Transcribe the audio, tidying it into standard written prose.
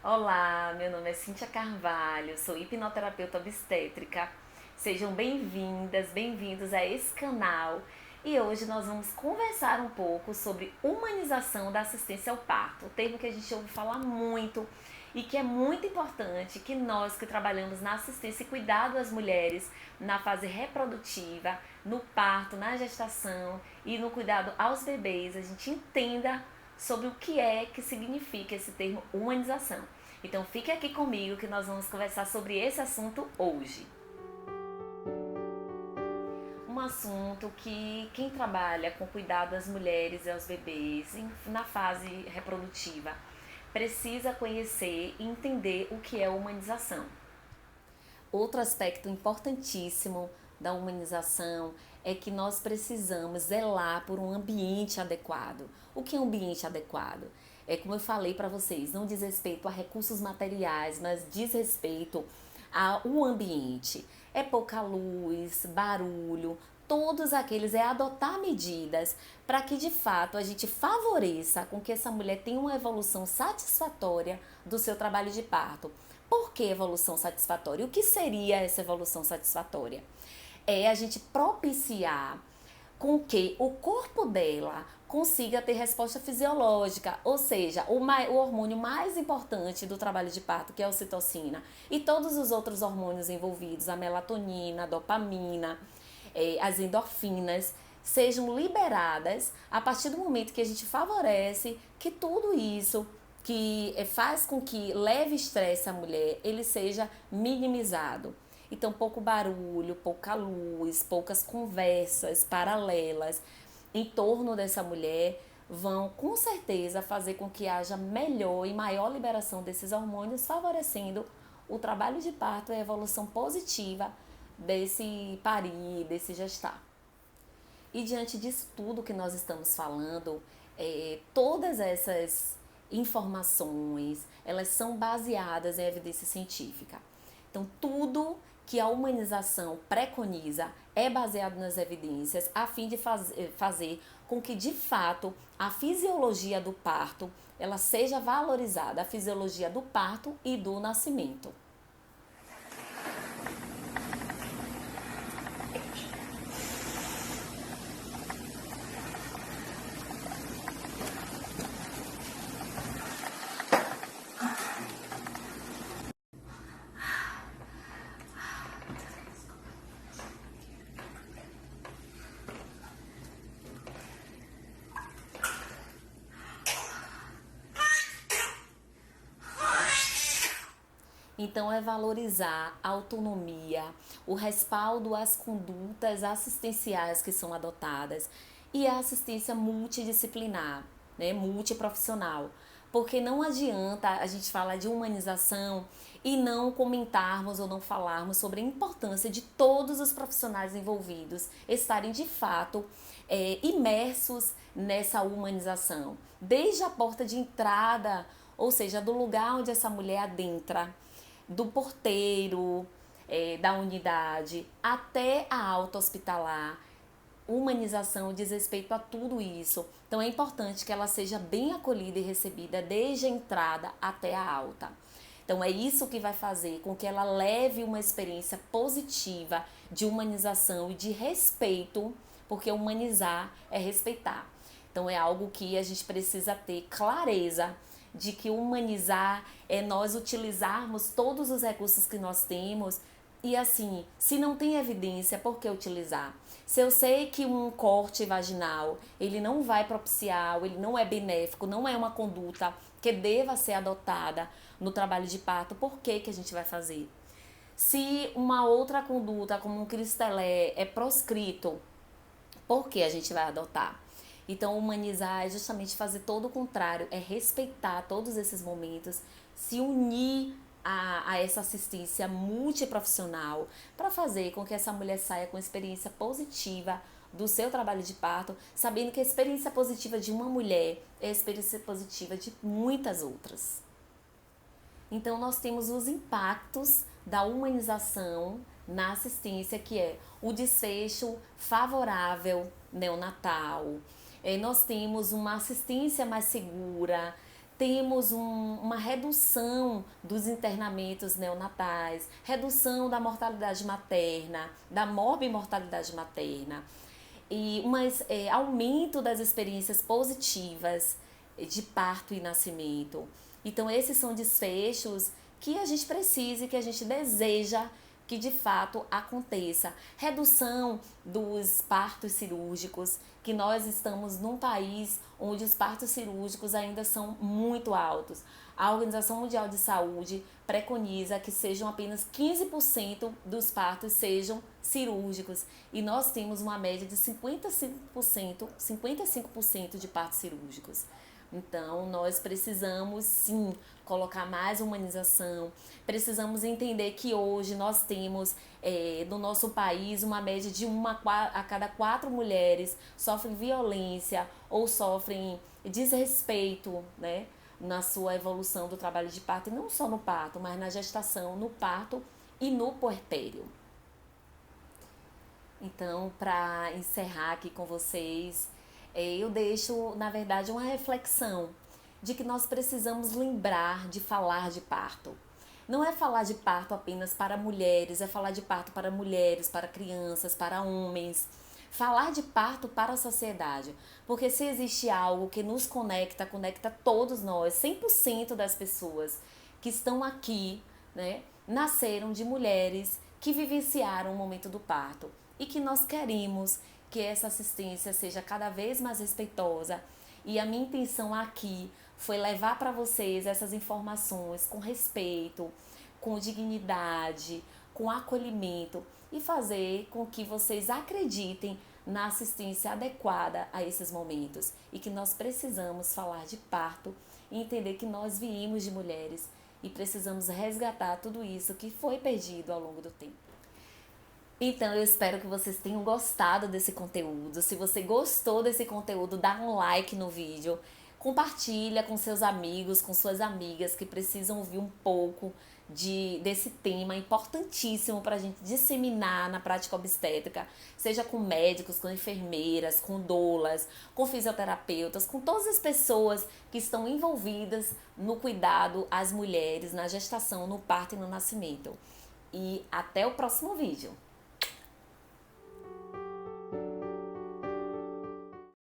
Olá, meu nome é Cíntia Carvalho, sou hipnoterapeuta obstétrica. Sejam bem-vindas, bem-vindos a esse canal e hoje nós vamos conversar um pouco sobre humanização da assistência ao parto, um termo que a gente ouve falar muito e que é muito importante que nós que trabalhamos na assistência e cuidado às mulheres na fase reprodutiva, no parto, na gestação e no cuidado aos bebês, a gente entenda sobre o que é que significa esse termo humanização. Então fique aqui comigo que nós vamos conversar sobre esse assunto hoje. Um assunto que quem trabalha com cuidado às mulheres e aos bebês na fase reprodutiva precisa conhecer e entender o que é humanização. Outro aspecto importantíssimo da humanização é que nós precisamos zelar por um ambiente adequado. O que é um ambiente adequado? É como eu falei para vocês, não diz respeito a recursos materiais, mas diz respeito ao ambiente. É pouca luz, barulho, todos aqueles, é adotar medidas para que de fato a gente favoreça com que essa mulher tenha uma evolução satisfatória do seu trabalho de parto. Por que evolução satisfatória? O que seria essa evolução satisfatória? É a gente propiciar com que o corpo dela consiga ter resposta fisiológica, ou seja, o hormônio mais importante do trabalho de parto, que é a ocitocina, e todos os outros hormônios envolvidos, a melatonina, a dopamina, as endorfinas, sejam liberadas a partir do momento que a gente favorece que tudo isso que faz com que leve estresse à mulher, ele seja minimizado. Então, pouco barulho, pouca luz, poucas conversas paralelas em torno dessa mulher vão com certeza fazer com que haja melhor e maior liberação desses hormônios, favorecendo o trabalho de parto e a evolução positiva desse parir, desse gestar. E diante disso tudo que nós estamos falando, todas essas informações, elas são baseadas em evidência científica. Então, tudo que a humanização preconiza é baseado nas evidências a fim de fazer com que, de fato, a fisiologia do parto ela seja valorizada, a fisiologia do parto e do nascimento. Então, é valorizar a autonomia, o respaldo às condutas assistenciais que são adotadas e a assistência multidisciplinar, né, multiprofissional. Porque não adianta a gente falar de humanização e não comentarmos ou não falarmos sobre a importância de todos os profissionais envolvidos estarem de fato imersos nessa humanização. Desde a porta de entrada, ou seja, do lugar onde essa mulher adentra, do porteiro, da unidade, até a alta hospitalar. Humanização diz respeito a tudo isso. Então é importante que ela seja bem acolhida e recebida desde a entrada até a alta. Então é isso que vai fazer com que ela leve uma experiência positiva de humanização e de respeito, porque humanizar é respeitar. Então é algo que a gente precisa ter clareza de que humanizar é nós utilizarmos todos os recursos que nós temos e assim, se não tem evidência, por que utilizar? Se eu sei que um corte vaginal, ele não vai propiciar, ele não é benéfico, não é uma conduta que deva ser adotada no trabalho de parto, por que que a gente vai fazer? Se uma outra conduta, como um cristelé, é proscrito, por que a gente vai adotar? Então, humanizar é justamente fazer todo o contrário, é respeitar todos esses momentos, se unir a essa assistência multiprofissional para fazer com que essa mulher saia com experiência positiva do seu trabalho de parto, sabendo que a experiência positiva de uma mulher é a experiência positiva de muitas outras. Então, nós temos os impactos da humanização na assistência, que é o desfecho favorável neonatal. Nós temos uma assistência mais segura, temos uma redução dos internamentos neonatais, redução da mortalidade materna, da morbimortalidade materna, e aumento das experiências positivas de parto e nascimento. Então esses são desfechos que a gente precisa e que a gente deseja que de fato aconteça. Redução dos partos cirúrgicos, que nós estamos num país onde os partos cirúrgicos ainda são muito altos. A Organização Mundial de Saúde preconiza que sejam apenas 15% dos partos sejam cirúrgicos, e nós temos uma média de 55% de partos cirúrgicos. Então, nós precisamos sim colocar mais humanização, precisamos entender que hoje nós temos no nosso país uma média de 1 a cada 4 mulheres sofrem violência ou sofrem desrespeito, né, na sua evolução do trabalho de parto, e não só no parto, mas na gestação, no parto e no puerpério. Então, para encerrar aqui com vocês, eu deixo, na verdade, uma reflexão de que nós precisamos lembrar de falar de parto. Não é falar de parto apenas para mulheres, é falar de parto para mulheres, para crianças, para homens. Falar de parto para a sociedade. Porque se existe algo que nos conecta todos nós, 100% das pessoas que estão aqui, né, nasceram de mulheres que vivenciaram o momento do parto. E que nós queremos que essa assistência seja cada vez mais respeitosa. E a minha intenção aqui foi levar para vocês essas informações com respeito, com dignidade, com acolhimento, e fazer com que vocês acreditem na assistência adequada a esses momentos, e que nós precisamos falar de parto e entender que nós viemos de mulheres e precisamos resgatar tudo isso que foi perdido ao longo do tempo. Então eu espero que vocês tenham gostado desse conteúdo. Se você gostou desse conteúdo, dá um like no vídeo, compartilha com seus amigos, com suas amigas que precisam ouvir um pouco desse tema importantíssimo para a gente disseminar na prática obstétrica, seja com médicos, com enfermeiras, com doulas, com fisioterapeutas, com todas as pessoas que estão envolvidas no cuidado às mulheres, na gestação, no parto e no nascimento. E até o próximo vídeo.